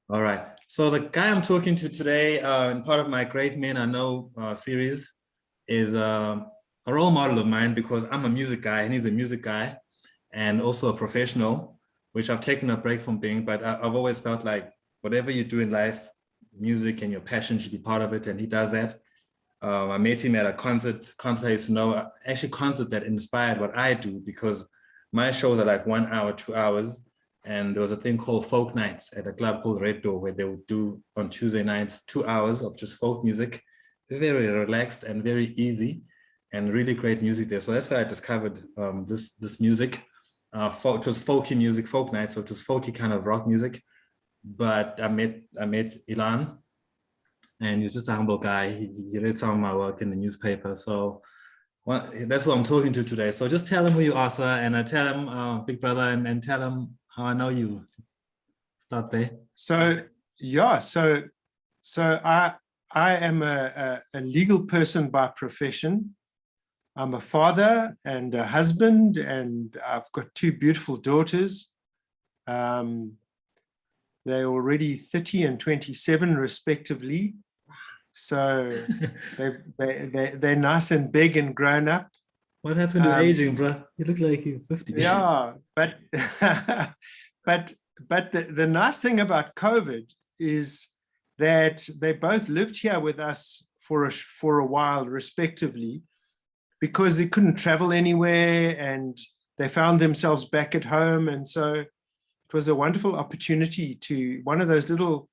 All right. So the guy I'm talking to today, in part of my Great Men I Know series, is a role model of mine because I'm a music guy and he's a music guy and also a professional, which I've taken a break from being, but I've always felt like whatever you do in life, music and your passion should be part of it, and he does that. I met him at a concert I used to know, actually concert that inspired what I do, because my shows are like 1 hour, 2 hours. And there was a thing called folk nights at a club called Red Door, where they would do on Tuesday nights 2 hours of just folk music, very relaxed and very easy, and really great music there. So that's where I discovered this music. It was folky music, folk nights, so it was folky kind of rock music. But I met Ilan, and he's just a humble guy. He read some of my work in the newspaper. So that's who I'm talking to today. So just tell him who you are, sir, and I tell him, big brother, and tell him how I know you. Start there. So yeah, so I am a legal person by profession. I'm a father and a husband, and I've got 2 beautiful daughters. They're already 30 and 27 respectively. So they're nice and big and grown up. What happened to aging, bro? You look like you're 50. Yeah, but the nice thing about COVID is that they both lived here with us for a while, respectively, because they couldn't travel anywhere and they found themselves back at home. And so it was a wonderful opportunity to, one of those little,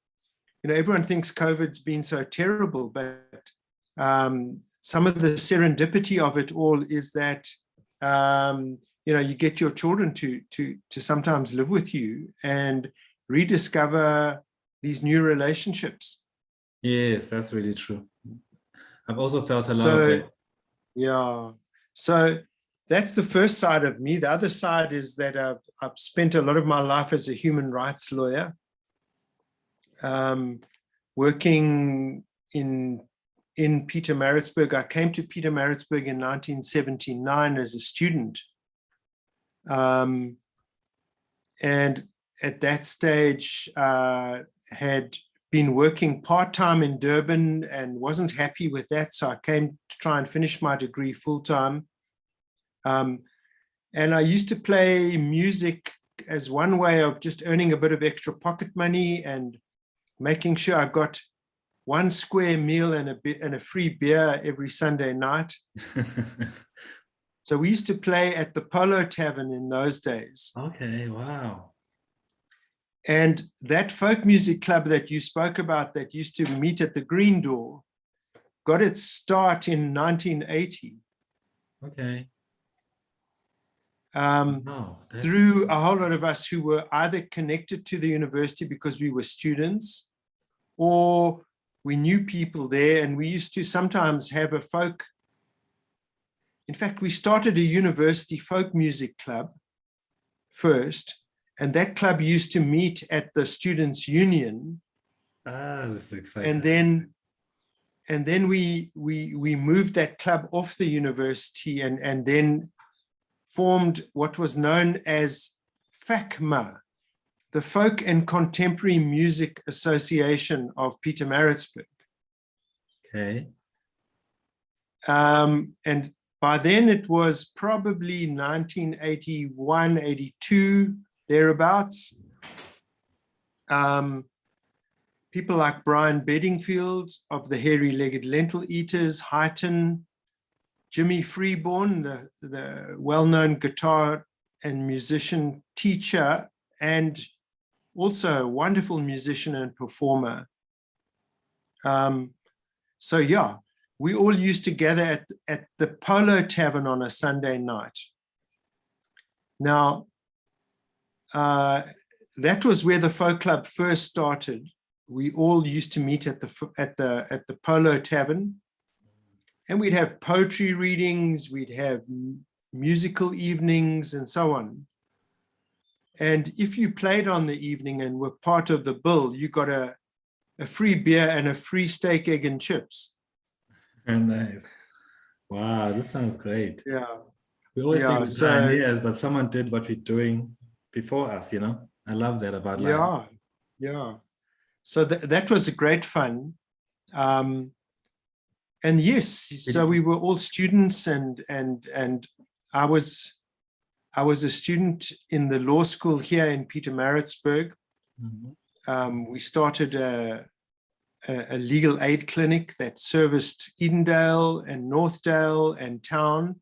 everyone thinks COVID's been so terrible, but some of the serendipity of it all is that, you get your children to sometimes live with you and rediscover these new relationships. Yes, that's really true. I've also felt a lot of it. Yeah. So that's the first side of me. The other side is that I've spent a lot of my life as a human rights lawyer, working in Pietermaritzburg. I came to Pietermaritzburg in 1979 as a student. And at that stage, had been working part-time in Durban and wasn't happy with that. So I came to try and finish my degree full-time. And I used to play music as one way of just earning a bit of extra pocket money and making sure I got 1 square meal and a free beer every Sunday night. So we used to play at the Polo Tavern in those days. Okay, wow. And that folk music club that you spoke about that used to meet at the Green Door got its start in 1980. Okay. Through a whole lot of us who were either connected to the university because we were students, or we knew people there, and we used to sometimes have a folk. In fact, we started a university folk music club first, and that club used to meet at the Students' Union. That's exciting. And then we moved that club off the university and then formed what was known as FACMA, the Folk and Contemporary Music Association of Pietermaritzburg. Okay. And by then it was probably 1981, 82, thereabouts. People like Brian Bedingfield of the Hairy-Legged Lentil Eaters, Highton, Jimmy Freeborn, the well-known guitar and musician teacher, and also a wonderful musician and performer. So yeah, we all used to gather at the Polo Tavern on a Sunday night. Now, that was where the folk club first started. We all used to meet at the Polo Tavern, and we'd have poetry readings, we'd have musical evenings, and so on. And if you played on the evening and were part of the bill, you got a free beer and a free steak, egg, and chips. Nice. Wow, this sounds great. Yeah. We always think we're pioneers, but someone did what we're doing before us, I love that about life. Yeah. So that was a great fun. And yes, so we were all students, and I was a student in the law school here in Pietermaritzburg. We started a legal aid clinic that serviced Edendale and Northdale and Town.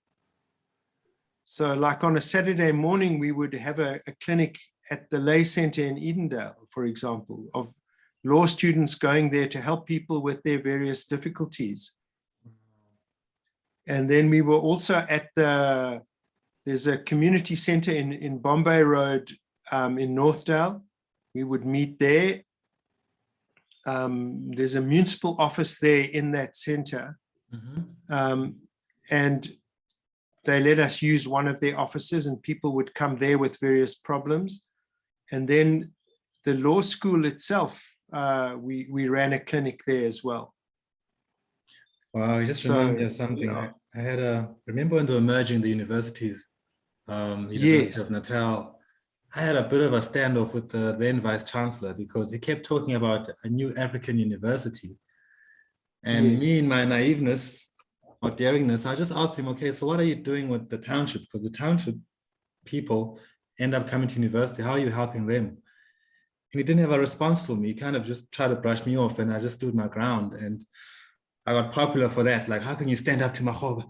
So like on a Saturday morning, we would have a clinic at the lay center in Edendale, for example, of law students going there to help people with their various difficulties. And then we were also at there's a community center in Bombay Road in Northdale. We would meet there. There's a municipal office there in that center. And they let us use one of their offices, and people would come there with various problems. And then the law school itself, we ran a clinic there as well. Wow, you just reminded me of something. Yeah. I had remember when they were merging the universities, University of Natal, I had a bit of a standoff with the then Vice Chancellor, because he kept talking about a new African university. And me, in my naiveness or daringness, I just asked him, okay, so what are you doing with the township? Because the township people end up coming to university. How are you helping them? And he didn't have a response for me. He kind of just tried to brush me off, and I just stood my ground. And I got popular for that. Like, how can you stand up to my Khoza?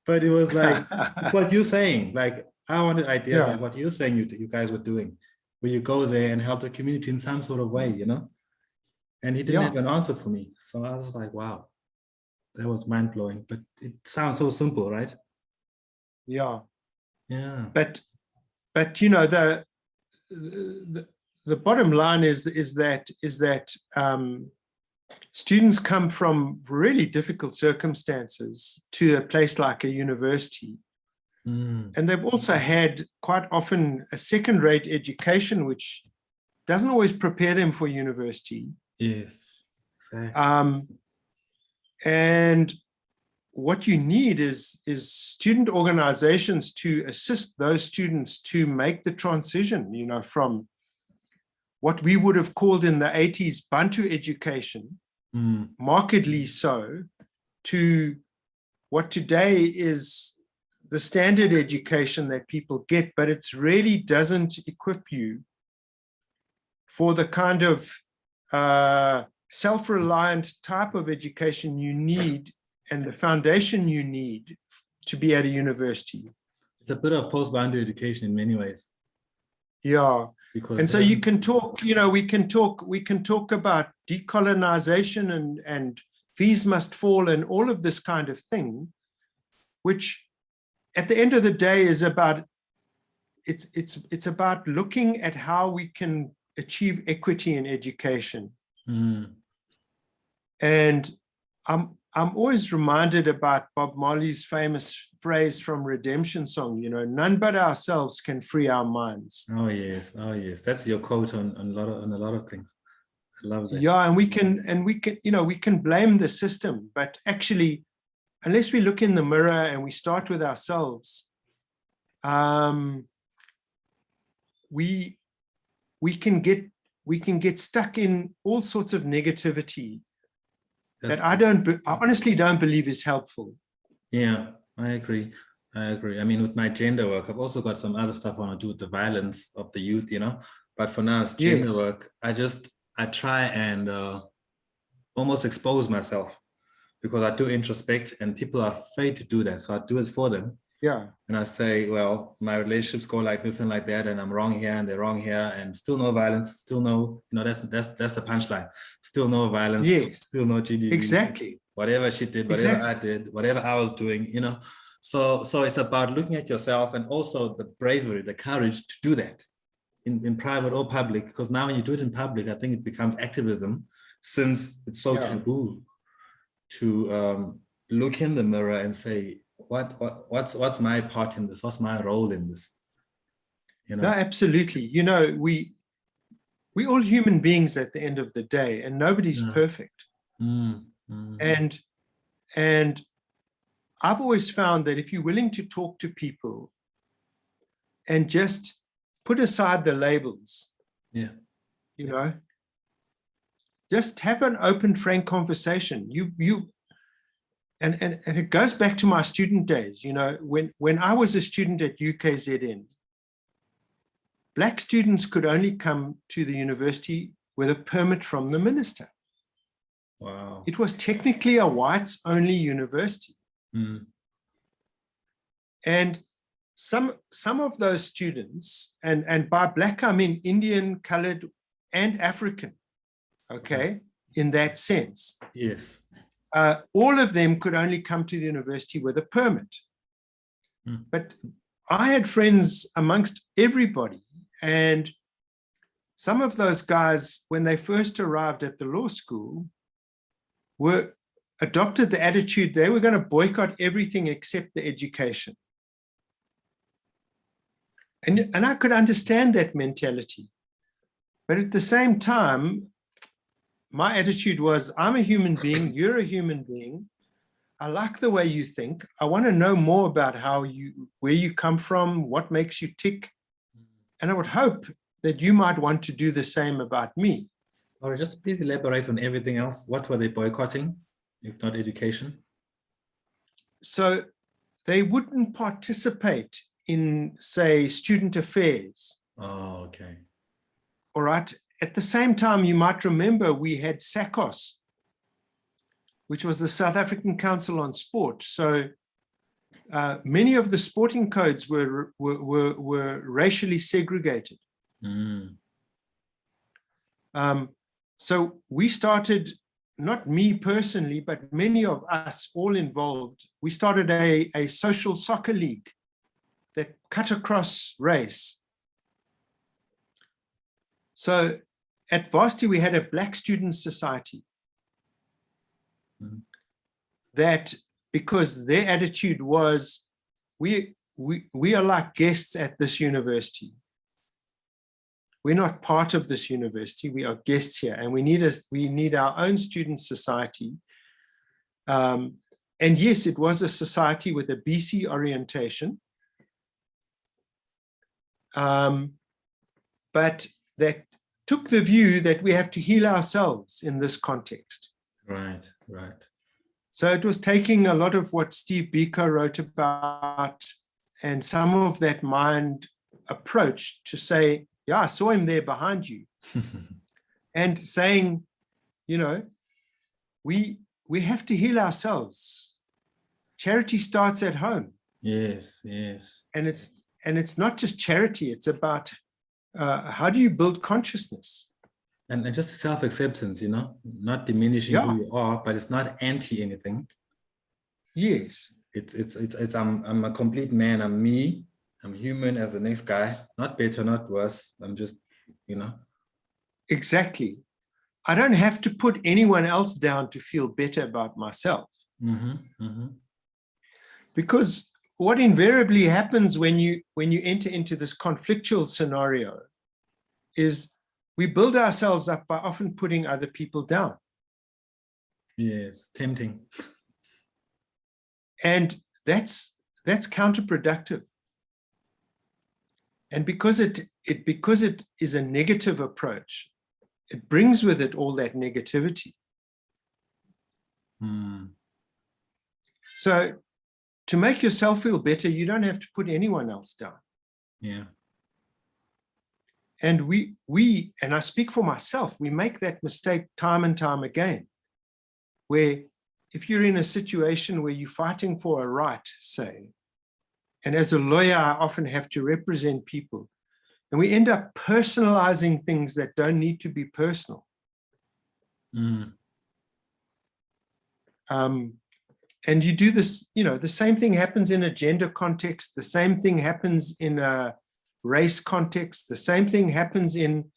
But it was like, it's what you're saying. Like, I wanted ideas like what you're saying you guys were doing, where you go there and help the community in some sort of way, you know? And he didn't have an answer for me. So I was like, wow, that was mind-blowing. But it sounds so simple, right? Yeah. But you know, the bottom line is that students come from really difficult circumstances to a place like a university. And they've also had quite often a second-rate education, which doesn't always prepare them for university. Yes, exactly. And what you need is student organizations to assist those students to make the transition, you know, from what we would have called in the 80s Bantu education, markedly so, to what today is the standard education that people get, but it really doesn't equip you for the kind of self-reliant type of education you need and the foundation you need to be at a university. It's a bit of post-boundary education in many ways. Yeah. Because and so you can talk, you know, we can talk about decolonization and fees must fall and all of this kind of thing, which at the end of the day is about, it's about looking at how we can achieve equity in education. And I'm always reminded about Bob Marley's famous phrase from Redemption Song, you know, none but ourselves can free our minds. Oh yes, that's your quote on a lot of things. I love that. Yeah, and we can, you know, we can blame the system, but actually, unless we look in the mirror and we start with ourselves, we can get stuck in all sorts of negativity that I honestly don't believe is helpful. Yeah, I agree. I mean, with my gender work, I've also got some other stuff I want to do with the violence of the youth, you know, but for now it's gender work. I try and almost expose myself, because I do introspect and people are afraid to do that. So I do it for them. Yeah. And I say, well, my relationships go like this and like that, and I'm wrong here and they're wrong here, and still no violence, still no, you know, that's the punchline. Still no violence, still no GDV. Exactly. Whatever she did, whatever I did, whatever I was doing, you know. So it's about looking at yourself, and also the bravery, the courage to do that in private or public, because now when you do it in public, I think it becomes activism, since it's so taboo to look in the mirror and say, what's my part in this? What's my role in this? You know? No, absolutely. You know, we all human beings at the end of the day, and nobody's perfect. And I've always found that if you're willing to talk to people and just put aside the labels. Yeah. You know, just have an open, frank conversation. And it goes back to my student days. You know, when I was a student at UKZN, Black students could only come to the university with a permit from the minister. Wow. It was technically a whites-only university. Mm. And some of those students, and by Black I mean Indian, colored, and African, okay, in that sense. Yes. All of them could only come to the university with a permit. Mm. But I had friends amongst everybody, and some of those guys, when they first arrived at the law school, adopted the attitude they were going to boycott everything except the education. And I could understand that mentality. But at the same time, my attitude was, I'm a human being, you're a human being. I like the way you think. I want to know more about where you come from, what makes you tick. And I would hope that you might want to do the same about me. Or just please elaborate on everything else. What were they boycotting, if not education? So they wouldn't participate in, say, student affairs. Oh, okay. All right. At the same time, you might remember we had SACOS, which was the South African Council on Sport. So many of the sporting codes were racially segregated. Mm. So we started, not me personally, but many of us all involved, we started a social soccer league that cut across race. So at varsity, we had a Black Student Society that, because their attitude was, we are like guests at this university. We're not part of this university. We are guests here, and we need our own student society. And yes, it was a society with a BC orientation, but that took the view that we have to heal ourselves in this context. Right, right. So it was taking a lot of what Steve Biko wrote about and some of that mind approach to say, yeah, I saw him there behind you. And saying, you know, we have to heal ourselves. Charity starts at home. Yes, yes. And it's not just charity, it's about how do you build consciousness? And just self-acceptance, you know, not diminishing who you are, but it's not anti anything. Yes. It's I'm a complete man. I'm me. I'm human as the next guy. Not better, not worse. I'm just, you know. Exactly. I don't have to put anyone else down to feel better about myself. Mm-hmm, mm-hmm. Because what invariably happens when you enter into this conflictual scenario is we build ourselves up by often putting other people down. Yes, tempting. And that's counterproductive. And because it is a negative approach, it brings with it all that negativity. Mm. So to make yourself feel better, you don't have to put anyone else down. Yeah. And we, and I speak for myself, we make that mistake time and time again, where if you're in a situation where you're fighting for a right, say, and as a lawyer, I often have to represent people, and we end up personalizing things that don't need to be personal. Mm. And you do this, you know, the same thing happens in a gender context, the same thing happens in a race context, the same thing happens in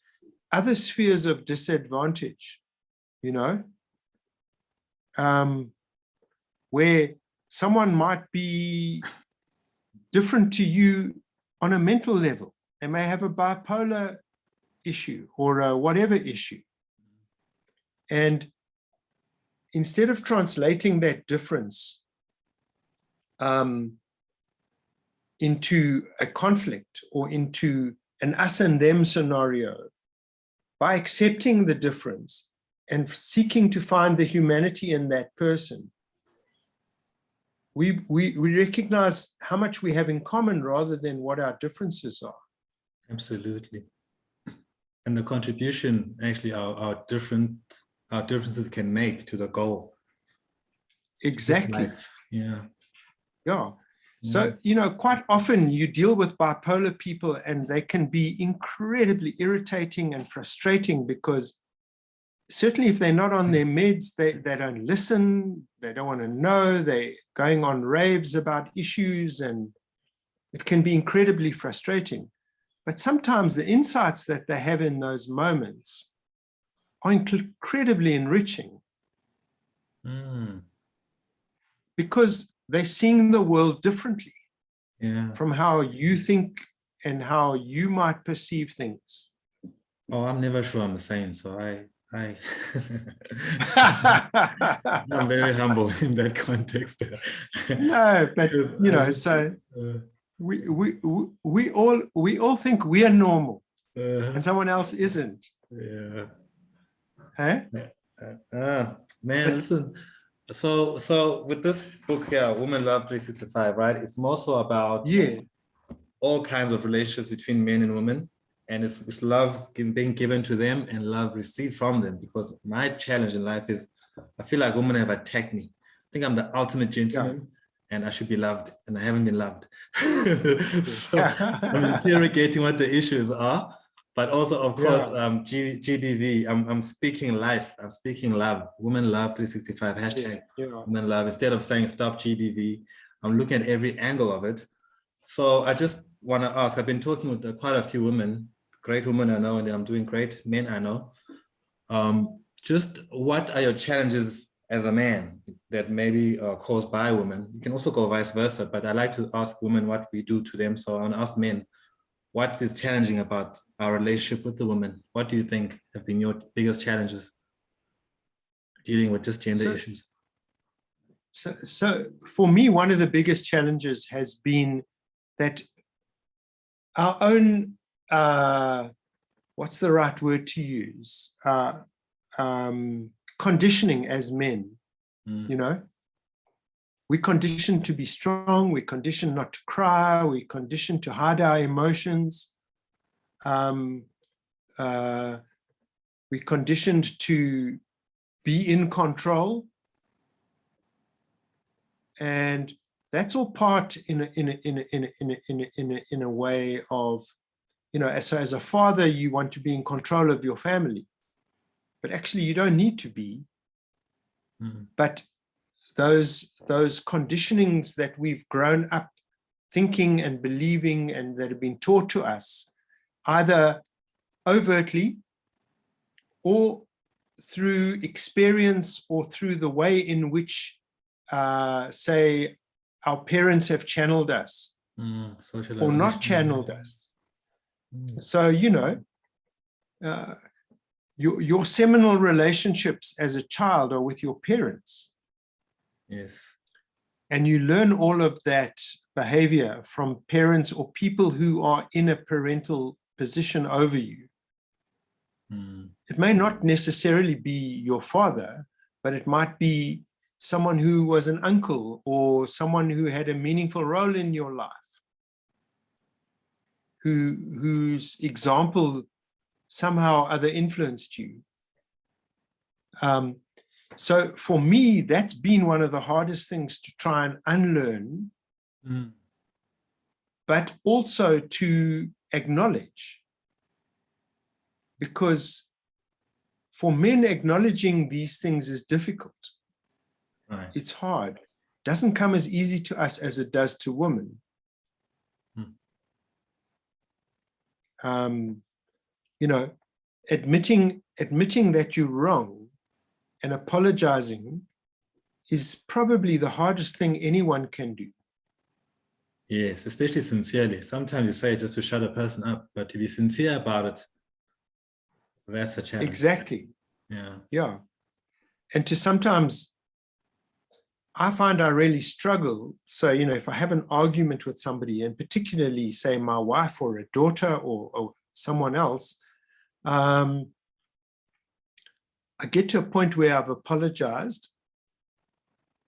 other spheres of disadvantage, you know, where someone might be different to you on a mental level. They may have a bipolar issue or a whatever issue. And instead of translating that difference into a conflict or into an us and them scenario, by accepting the difference and seeking to find the humanity in that person, we recognize how much we have in common rather than what our differences are. Absolutely. And the contribution actually our differences can make to the goal. Exactly. Yeah. Yeah. So, you know, quite often you deal with bipolar people and they can be incredibly irritating and frustrating because certainly if they're not on their meds, they don't listen, they don't want to know, they're going on raves about issues, and it can be incredibly frustrating. But sometimes the insights that they have in those moments are incredibly enriching because they're seeing the world differently from how you think and how you might perceive things. Oh, I'm never sure I'm the same. So I'm very humble in that context. No, but you know, so we all think we are normal and someone else isn't. Yeah. Hey? Man, listen. So with this book here, Women Love 365, right? It's more so about all kinds of relationships between men and women. And it's love being given to them and love received from them. Because my challenge in life is, I feel like women have attacked me. I think I'm the ultimate gentleman and I should be loved, and I haven't been loved. So I'm interrogating what the issues are. But also, of course, GDV, I'm speaking life, I'm speaking love, Women Love 365, hashtag Women Love. Instead of saying stop GDV, I'm looking at every angle of it. So I just want to ask, I've been talking with quite a few women, great women I know, and then I'm doing great men I know. Just what are your challenges as a man that maybe are caused by women? You can also go vice versa, but I like to ask women what we do to them. So I want to ask men, what is challenging about our relationship with the women? What do you think have been your biggest challenges dealing with just gender issues? So for me, one of the biggest challenges has been that our own, what's the right word to use? Conditioning as men, you know? We're conditioned to be strong, we're conditioned not to cry, we're conditioned to hide our emotions. We're conditioned to be in control. And that's all part in a way of, you know, as a father, you want to be in control of your family, but actually you don't need to be. But those conditionings that we've grown up thinking and believing and that have been taught to us, either overtly or through experience or through the way in which, say, our parents have channeled us or not channeled us. So, you know, your seminal relationships as a child are with your parents. Yes. And you learn all of that behavior from parents or people who are in a parental position over you. It may not necessarily be your father, but it might be someone who was an uncle or someone who had a meaningful role in your life, whose example somehow other influenced you. So for me, that's been one of the hardest things to try and unlearn, but also to acknowledge. Because for men, acknowledging these things is difficult. Right. It's hard. It doesn't come as easy to us as it does to women. You know, admitting that you're wrong and apologizing is probably the hardest thing anyone can do. Yes, especially sincerely. Sometimes you say it just to shut a person up, but to be sincere about it, that's a challenge. Exactly. Yeah. Yeah. And to sometimes I find I really struggle. So, if I have an argument with somebody, and particularly say my wife or a daughter or someone else, I get to a point where I've apologized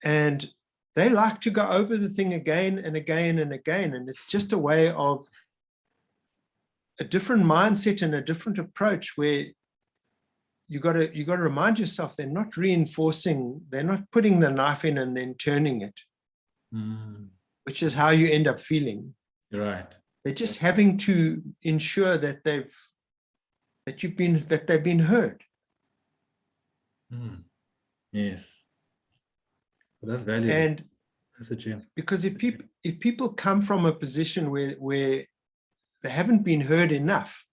and they like to go over the thing again and again and again. And it's just a way of a different mindset and a different approach where you got to remind yourself they're not reinforcing, they're not putting the knife in and then turning it, which is how you end up feeling. You're right. They're just having to ensure that they've been heard. Yes. Well, that's valuable. And that's a gem. Because if people come from a position where they haven't been heard enough,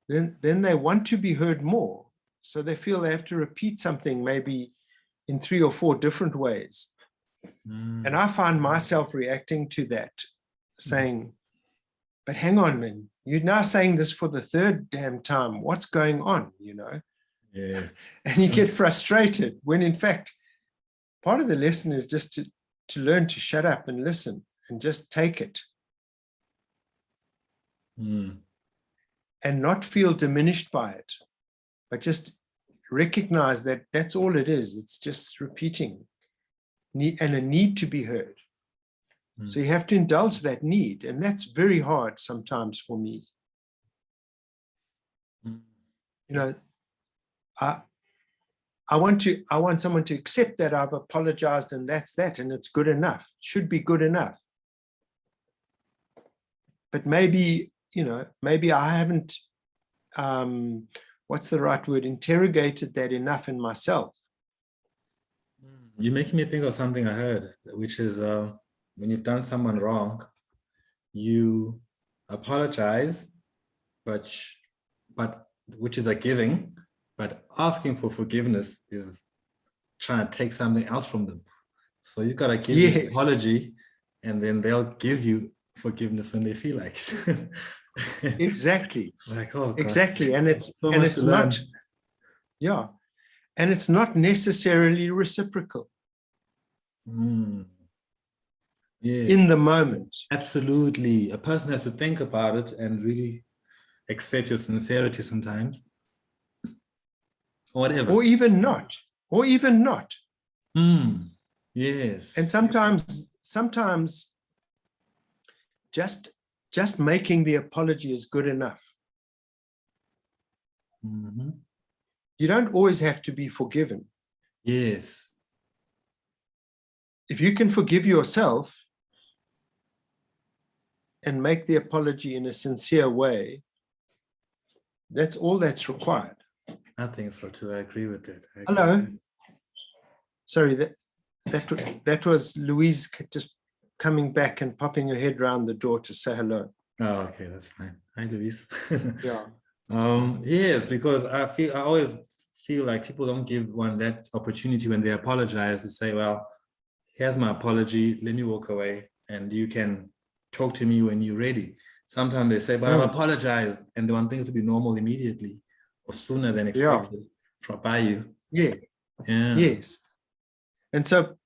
then they want to be heard more. So they feel they have to repeat something maybe in 3 or 4 different ways. And I find myself reacting to that, saying, but hang on, man, you're now saying this for the 3rd damn time. What's going on, Yeah. And you get frustrated when in fact, part of the lesson is just to learn to shut up and listen and just take it. And not feel diminished by it, but just recognize that that's all it is. It's just repeating and a need to be heard. So you have to indulge that need. And that's very hard sometimes for me. I want someone to accept that I've apologized and that's that, and it's good enough, should be good enough. But maybe I haven't, what's the right word, interrogated that enough in myself. You're making me think of something I heard, which is when you've done someone wrong, you apologize, but which is a giving, but asking for forgiveness is trying to take something else from them. So you got to give you an apology, and then they'll give you forgiveness when they feel like it. Exactly. It's like, oh God. Exactly. And it's not, yeah. And it's not necessarily reciprocal. Yes. In the moment. Absolutely. A person has to think about it and really accept your sincerity sometimes. Or whatever. Or even not. Yes. And sometimes just making the apology is good enough. You don't always have to be forgiven. Yes. If you can forgive yourself and make the apology in a sincere way, that's all that's required. I think so too. I agree with that. Hello. Sorry, that was Louise just coming back and popping her head around the door to say hello. Oh, okay, that's fine. Hi, Louise. Yeah. Yes, because I always feel like people don't give one that opportunity when they apologize to say, well, here's my apology, let me walk away and you can talk to me when you're ready. Sometimes they say, but I've apologized, and they want things to be normal immediately or sooner than expected by you. Yeah. Yeah. Yes. And so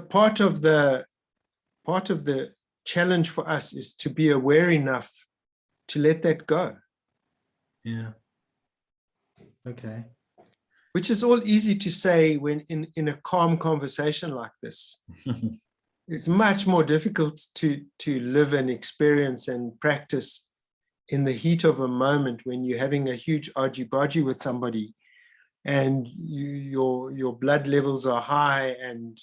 part of the challenge for us is to be aware enough to let that go. Yeah. Okay. Which is all easy to say when in a calm conversation like this. It's much more difficult to live and experience and practice in the heat of a moment when you're having a huge argy-bargy with somebody and your blood levels are high and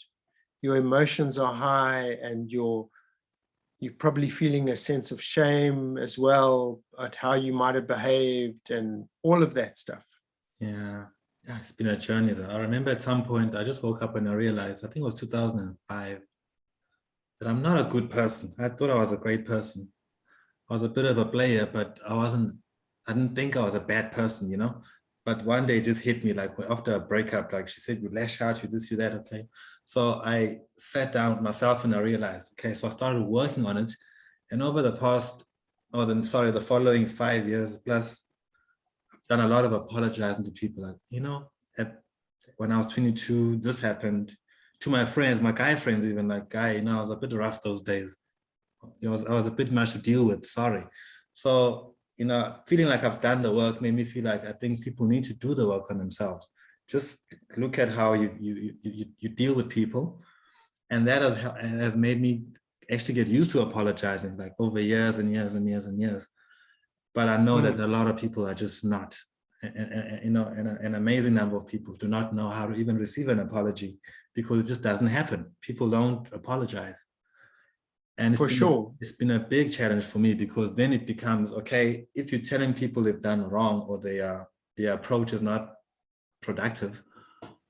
your emotions are high and you're probably feeling a sense of shame as well at how you might have behaved and all of that stuff. Yeah, it's been a journey though. I remember at some point I just woke up and I realized, I think it was 2005, that I'm not a good person. I thought I was a great person. I was a bit of a player, but I didn't think I was a bad person, But one day it just hit me, like after a breakup, like she said, you lash out, you this, you that, okay. So I sat down with myself and I realized, okay, so I started working on it. And over the the following 5 years plus, I've done a lot of apologizing to people like, when I was 22, this happened. to my friends, my guy friends, even like, guy, I was a bit rough those days. I was a bit much to deal with, sorry. So, feeling like I've done the work made me feel like I think people need to do the work on themselves. Just look at how you deal with people. And that has made me actually get used to apologizing, like over years and years and years and years. But I know that a lot of people are just not. An amazing number of people do not know how to even receive an apology because it just doesn't happen. People don't apologize. And it's been a big challenge for me because then it becomes, okay, if you're telling people they've done wrong or their approach is not productive,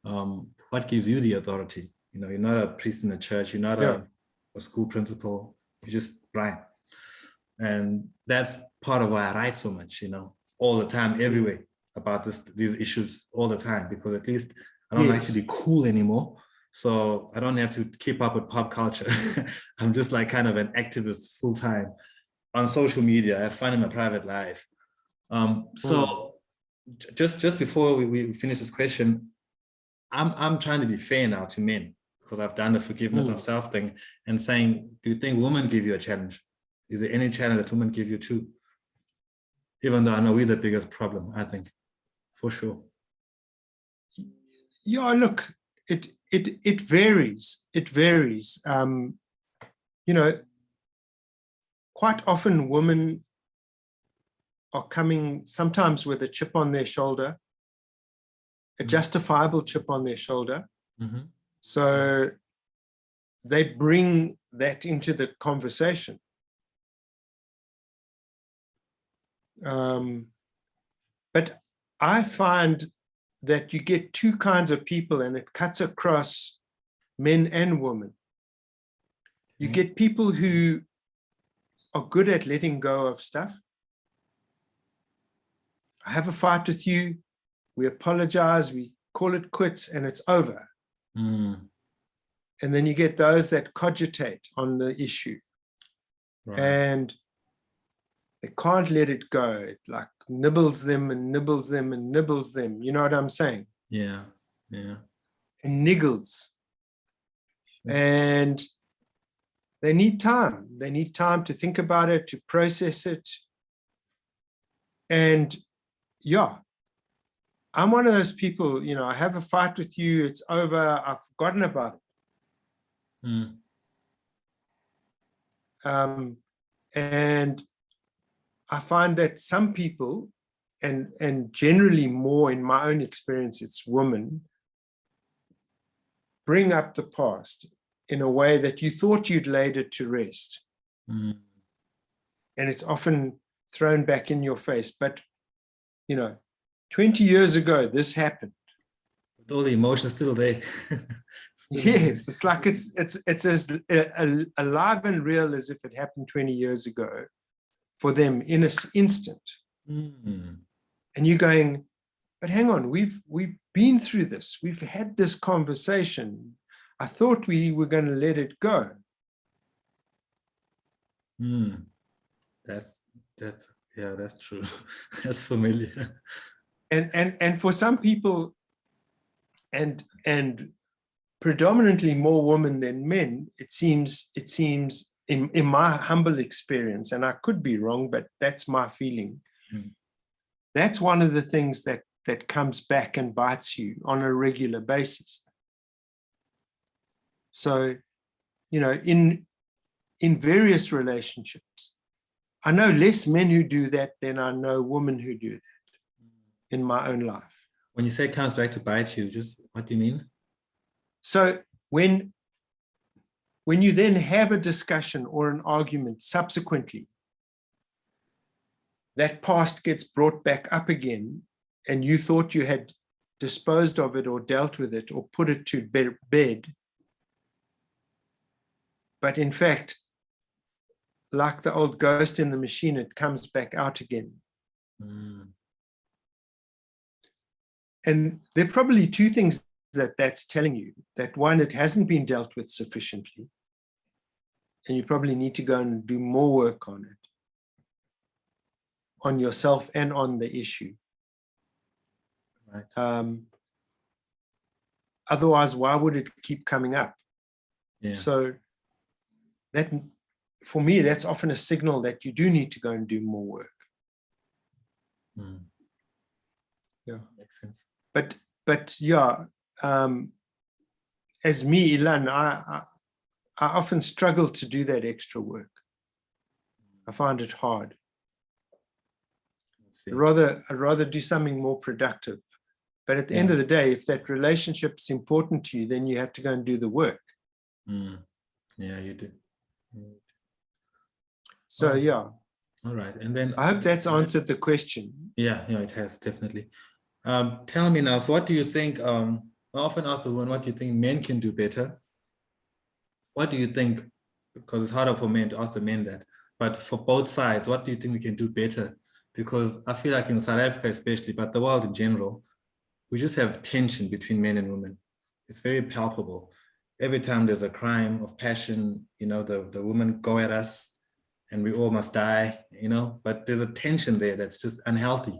what gives you the authority? You're not a priest in the church, you're not a school principal, you just write. And that's part of why I write so much, all the time, everywhere about these issues all the time, because at least I don't like to be cool anymore. So I don't have to keep up with pop culture. I'm just like kind of an activist full time on social media. I have fun in my private life. So just before we finish this question, I'm trying to be fair now to men because I've done the forgiveness of self thing and saying, do you think women give you a challenge? Is there any challenge that women give you too? Even though I know we're the biggest problem, I think, for sure. Yeah, look, it varies. It varies. Quite often women are coming sometimes with a chip on their shoulder, a justifiable chip on their shoulder. So they bring that into the conversation. But I find that you get two kinds of people and it cuts across men and women. You get people who are good at letting go of stuff. I have a fight with you, we apologize, we call it quits, and it's over. And then you get those that cogitate on the issue. And they can't let it go. It like nibbles them and nibbles them and nibbles them. You know what I'm saying? Yeah. And niggles. And they need time. They need time to think about it, to process it. And yeah, I'm one of those people, I have a fight with you, it's over, I've forgotten about it. And I find that some people, and generally more in my own experience, it's women, bring up the past in a way that you thought you'd laid it to rest. And it's often thrown back in your face. But, 20 years ago, this happened. With all the emotions still there. Yes, it's like it's as alive and real as if it happened 20 years ago for them in an instant. And you're going, but hang on, we've been through this. We've had this conversation. I thought we were going to let it go. That's true. That's familiar. And for some people, and predominantly more women than men, it seems in my humble experience, and I could be wrong, but that's my feeling. That's one of the things that comes back and bites you on a regular basis. So, in various relationships, I know less men who do that than I know women who do that in my own life. When you say it comes back to bite you, just what do you mean? So when you then have a discussion or an argument subsequently, that past gets brought back up again, and you thought you had disposed of it or dealt with it or put it to bed. But in fact, like the old ghost in the machine, it comes back out again. And there are probably two things that's telling you. That one, it hasn't been dealt with sufficiently, and you probably need to go and do more work on it, on yourself and on the issue. Otherwise, why would it keep coming up? Yeah. So that, for me, that's often a signal that you do need to go and do more work. Yeah, makes sense. But yeah, as me, Ilan, I often struggle to do that extra work. I find it hard. I'd rather do something more productive. But at the end of the day, if that relationship's important to you, then you have to go and do the work. Yeah, you do. So yeah. All right. And then I hope that's answered the question. Yeah, it has, definitely. Tell me now, so what do you think, I often ask the woman, what do you think men can do better? What do you think, because it's harder for men to ask the men that, but for both sides, what do you think we can do better? Because I feel like in South Africa especially, but the world in general, we just have tension between men and women. It's very palpable. Every time there's a crime of passion, the women go at us and we all must die, but there's a tension there that's just unhealthy.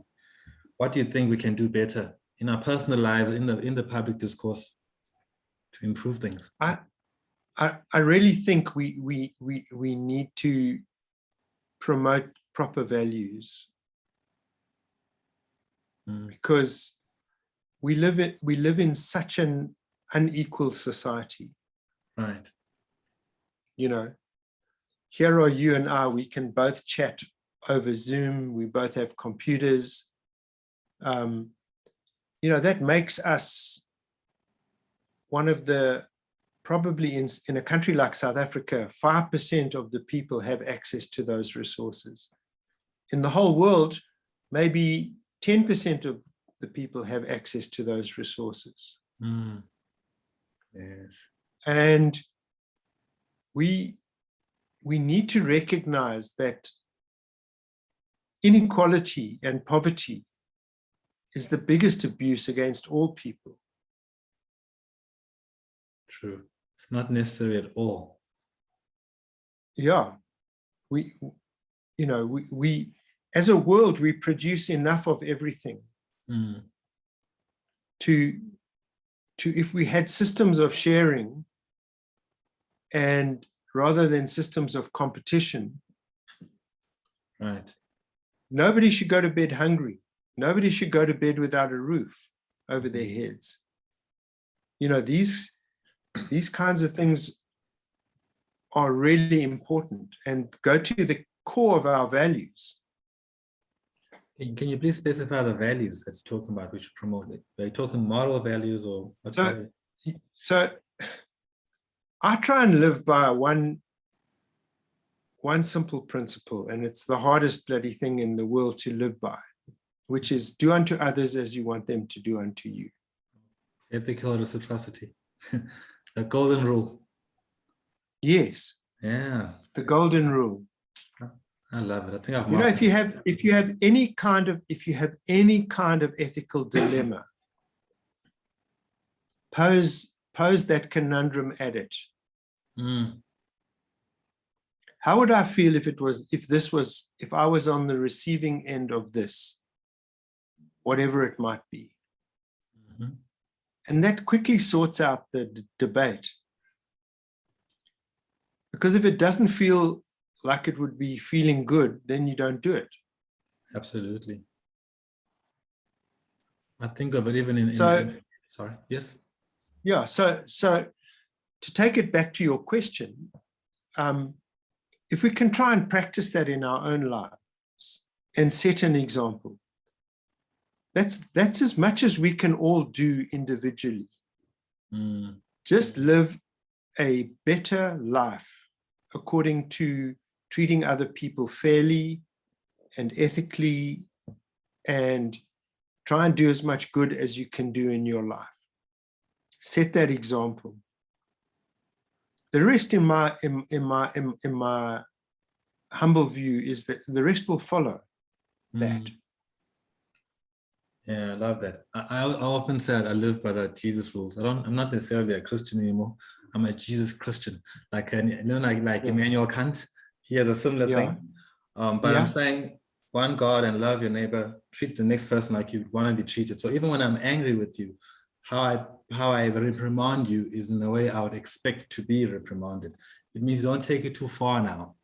What do you think we can do better in our personal lives, in the public discourse, to improve things? I really think we need to promote proper values, because we live in such an unequal society. Right. Here are you and I, we can both chat over Zoom, we both have computers. That makes us one of the, probably in a country like South Africa, 5% of the people have access to those resources. In the whole world, maybe 10% of the people have access to those resources. Yes. And we need to recognize that inequality and poverty is the biggest abuse against all people. True. It's not necessary at all. Yeah. We as a world, we produce enough of everything to if we had systems of sharing, and rather than systems of competition, right, nobody should go to bed hungry. Nobody should go to bed without a roof over their heads. These kinds of things are really important and go to the core of our values. Can you please specify the values that's talking about we should promote it? Are you talking moral values or what? So I try and live by one simple principle, and it's the hardest bloody thing in the world to live by, which is do unto others as you want them to do unto you. Ethical reciprocity. The golden rule. Yes. Yeah. The golden rule. I love it. I think I've mastered if you have any kind of ethical dilemma, pose that conundrum at it. How would I feel if I was on the receiving end of this, whatever it might be? And that quickly sorts out the debate. Because if it doesn't feel like it would be feeling good, then you don't do it. Absolutely. I think of it even sorry, yes? Yeah, so to take it back to your question, if we can try and practice that in our own lives and set an example, that's as much as we can all do individually. Just live a better life according to treating other people fairly and ethically, and try and do as much good as you can do in your life. Set that example. The rest, in my humble view, is that the rest will follow that. Yeah, I love that. I often say I live by the Jesus rules. I'm not necessarily a Christian anymore. I'm a Jesus Christian. Like Immanuel Kant, he has a similar thing. But I'm saying one God and love your neighbor, treat the next person like you want to be treated. So even when I'm angry with you, how I reprimand you is in the way I would expect to be reprimanded. It means don't take it too far now.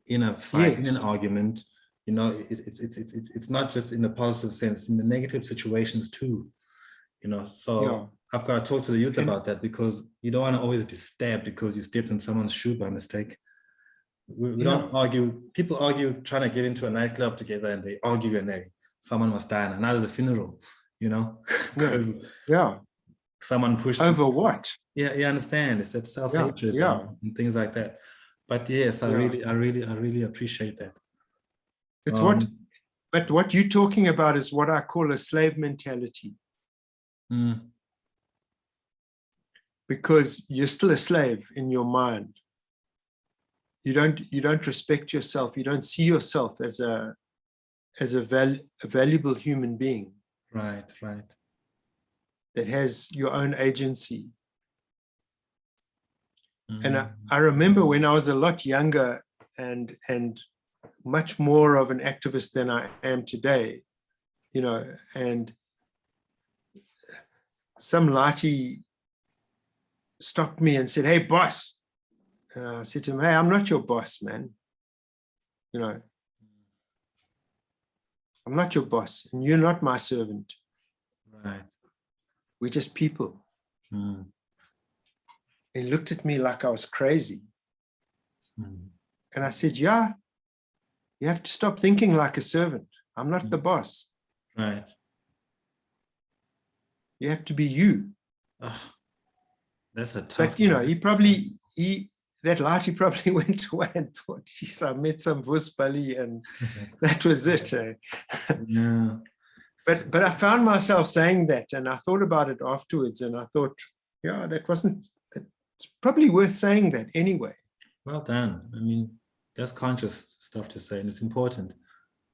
In a fight, in an argument, you know, it's not just in the positive sense, in the negative situations too, you know. So I've got to talk to the youth about that, because you don't want to always be stabbed because you stepped in someone's shoe by mistake. We don't argue. People argue trying to get into a nightclub together, and they argue and someone must die, and now there's a funeral, you know. Someone pushed over what? Yeah, you understand. It's that self-hatred and things like that. But yes, I really appreciate that. It's but what you're talking about is what I call a slave mentality. Because you're still a slave in your mind. You don't respect yourself. You don't see yourself as a valuable human being. Right. That has your own agency. And I remember when I was a lot younger and much more of an activist than I am today, you know, and some laati stopped me and said, "Hey, boss." And I said to him, "Hey, I'm not your boss, man. You know, I'm not your boss, and you're not my servant. Right. We're just people." He looked at me like I was crazy. And I said, "Yeah, you have to stop thinking like a servant. I'm not the boss. Right. You have to be you." That's a tough. But, you know, that laati probably went away and thought, "Geez, I met some Vuspali," and that was it. Yeah. But I found myself saying that, and I thought about it afterwards, and I thought, yeah, it's probably worth saying that anyway. Well done. I mean, that's conscious stuff to say, and it's important.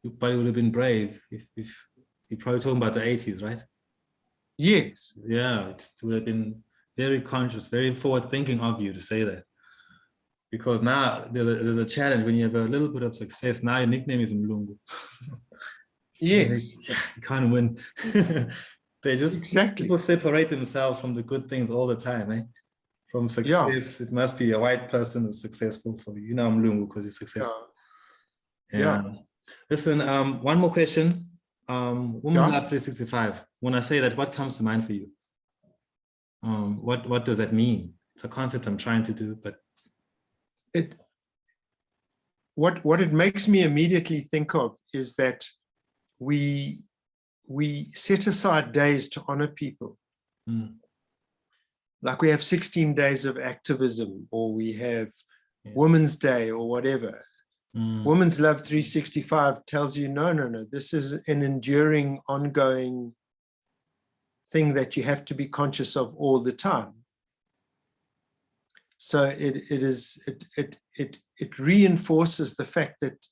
You probably would have been brave if you're probably talking about the 80s, right? Yes. Yeah, it would have been very conscious, very forward-thinking of you to say that. Because now there's a challenge when you have a little bit of success. Now your nickname is Mlungu. Yes. You can't win. They just, people separate themselves from the good things all the time, eh? From success, it must be a white person who's successful. So you know Mlungu because he's successful. Yeah. Listen, one more question. Woman Lab 365. When I say that, what comes to mind for you? What does that mean? It's a concept I'm trying to do, but what it makes me immediately think of is that we set aside days to honor people. Like we have 16 days of activism, or we have Women's Day or whatever. Women's Love 365 tells you, no, this is an enduring, ongoing thing that you have to be conscious of all the time. So it reinforces the fact that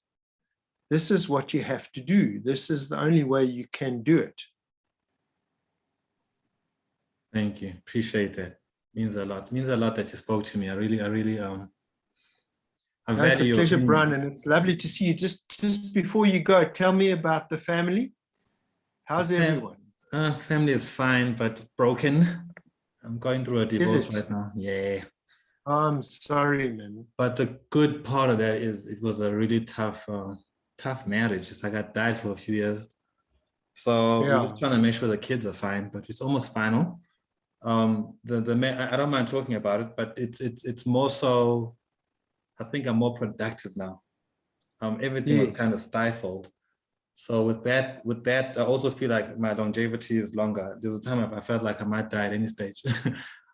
this is what you have to do. This is the only way you can do it. Thank you. Appreciate that. Means a lot. Means a lot that you spoke to me. I really I value it's a pleasure, Brian, and it's lovely to see you. Just before you go, tell me about the family. How's everyone? Family is fine, but broken. I'm going through a divorce right now. Yeah. I'm sorry, man. But the good part of that is it was a really tough marriage. It's like I died for a few years. So we're just trying to make sure the kids are fine, but it's almost final. I don't mind talking about it, but it's more so, I think I'm more productive now. Everything was kind of stifled. So with that, I also feel like my longevity is longer. There's a time I felt like I might die at any stage.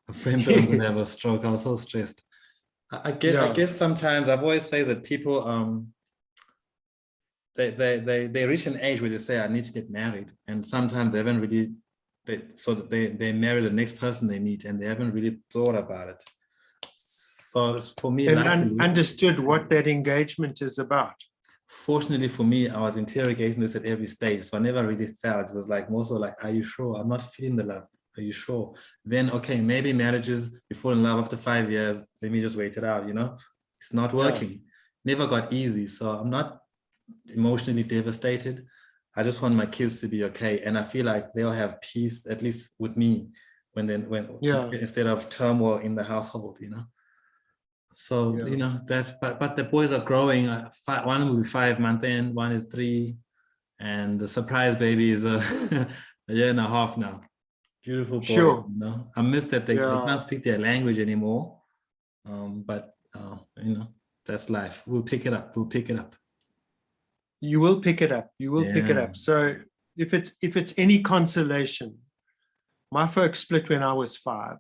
A friend that I'm gonna have a stroke. I was so stressed. I guess sometimes I've always said that people they reach an age where they say I need to get married, and sometimes they haven't really they marry the next person they meet and they haven't really thought about it. So for me, and understood what that engagement is about. Fortunately for me, I was interrogating this at every stage, so I never really felt. It was like more so like, are you sure? I'm not feeling the love. Are you sure? Then, okay, maybe marriages, you fall in love after 5 years. Let me just wait it out, you know? It's not working. Never got easy. So I'm not emotionally devastated. I just want my kids to be okay. And I feel like they'll have peace, at least with me, Yeah. instead of turmoil in the household, you know. So, Yeah. you know, but the boys are growing. One will be 5 months in, one is 3, and the surprise baby is a, a year and a half now. Beautiful boy, Sure. you know. I miss that they Yeah. can't speak their language anymore. But you know, that's life. We'll pick it up. We'll pick it up. You will pick it up. You will pick it Yeah. up. So if it's any consolation, my folks split when I was 5.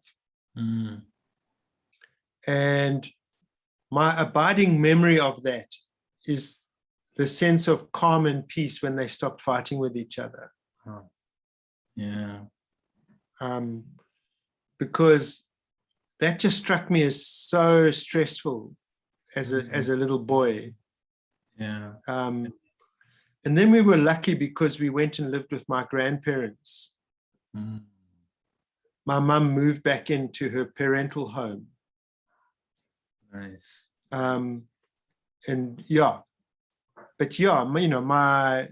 Mm. And my abiding memory of that is the sense of calm and peace when they stopped fighting with each other. Oh. Yeah. Because that just struck me as so stressful as a little boy. Yeah. And then we were lucky because we went and lived with my grandparents. Mm. My mum moved back into her parental home. Nice. And yeah, but yeah, you know, my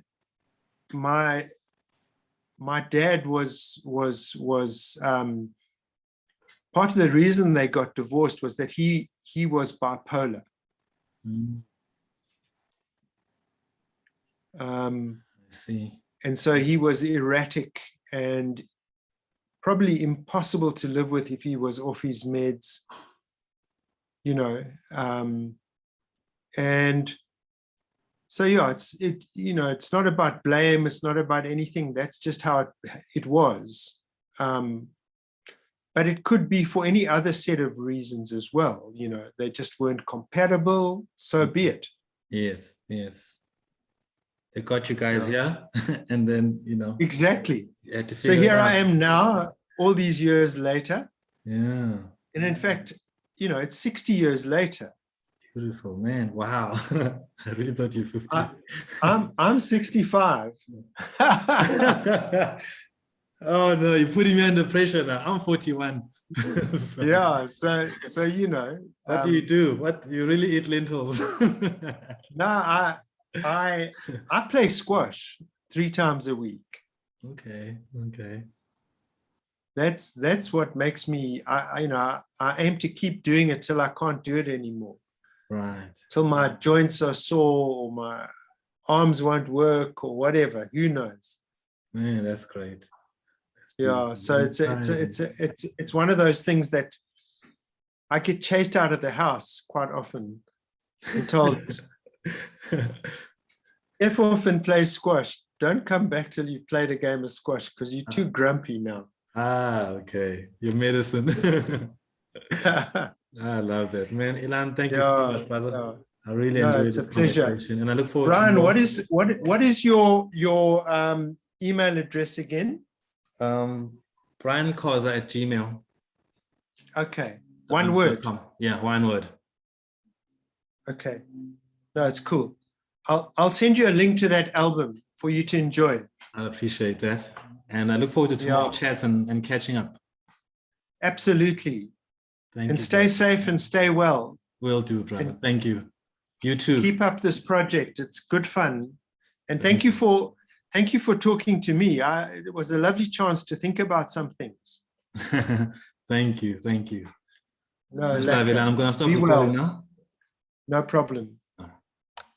dad was part of the reason they got divorced was that he was bipolar. Mm. I see. And so he was erratic and probably impossible to live with if he was off his meds, you know. And so yeah, you know, it's not about blame, it's not about anything. That's just how it was. But it could be for any other set of reasons as well. You know, they just weren't compatible. So be it. Yes. Yes. They got you guys here, and then, you know, Exactly. you had to So figure it here out. I am now, all these years later. Yeah. And in fact, you know, it's 60 years later. Beautiful, man. Wow. I really thought you were 50. I'm 65. Oh no, you're putting me under pressure now. I'm 41. So, Yeah, so you know. what do you do? What, you really eat lentils? No, I play squash 3 times a week. Okay. That's what makes me, you know, I aim to keep doing it till I can't do it anymore. Right. Till my joints are sore or my arms won't work or whatever. Who knows? Man, that's great. That's Yeah. So it's one of those things that I get chased out of the house quite often and told, F off and play squash. Don't come back till you played a game of squash because you're too grumpy now. Okay. Your medicine. I love that, man. Ilan, thank you so much, brother. Yeah. I really enjoyed this conversation, and I look forward to Brian, more. what is your email address again? Brian Khoza at Gmail. Okay, one word. Yeah, one word. Okay, no, it's cool. I'll send you a link to that album for you to enjoy. I appreciate that, and I look forward to more chats and catching up. Absolutely. Thank you. And stay safe and stay well. Will do, brother. Thank you. You too. Keep up this project. It's good fun. And thank you for talking to me. It was a lovely chance to think about some things. Thank you. No, I'm going to stop recording now. No problem.